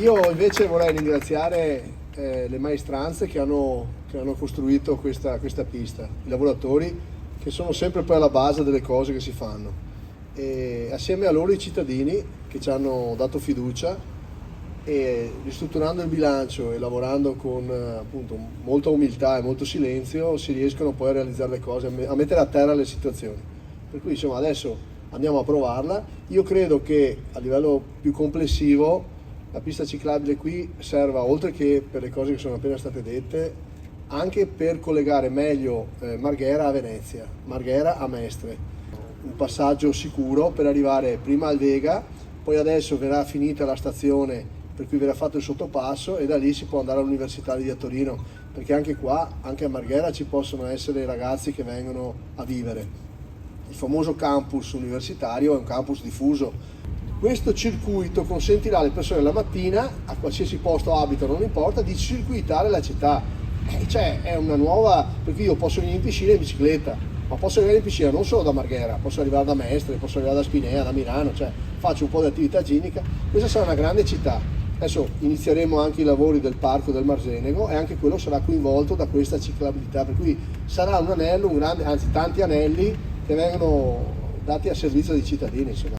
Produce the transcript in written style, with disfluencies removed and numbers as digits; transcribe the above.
Io invece vorrei ringraziare le maestranze che hanno costruito questa pista, i lavoratori che sono sempre poi alla base delle cose che si fanno, e assieme a loro i cittadini che ci hanno dato fiducia, e ristrutturando il bilancio e lavorando con appunto molta umiltà e molto silenzio si riescono poi a realizzare le cose, a mettere a terra le situazioni. Per cui insomma adesso andiamo a provarla. Io credo che a livello più complessivo la pista ciclabile qui serva, oltre che per le cose che sono appena state dette, anche per collegare meglio Marghera a Venezia, Marghera a Mestre, un passaggio sicuro per arrivare prima al Vega, poi adesso verrà finita la stazione per cui verrà fatto il sottopasso e da lì si può andare all'Università di Torino, perché anche qua, anche a Marghera, ci possono essere ragazzi che vengono a vivere. Il famoso campus universitario è un campus diffuso. Questo circuito consentirà alle persone la mattina, a qualsiasi posto abitano, non importa, di circuitare la città. Cioè è una nuova, perché io posso venire in piscina in bicicletta, ma posso arrivare in piscina non solo da Marghera, posso arrivare da Mestre, posso arrivare da Spinea, da Milano, cioè faccio un po' di attività ginnica. Questa sarà una grande città. Adesso inizieremo anche i lavori del parco del Marsenego e anche quello sarà coinvolto da questa ciclabilità, per cui sarà un anello, un grande, anzi tanti anelli che vengono dati a servizio dei cittadini, insomma.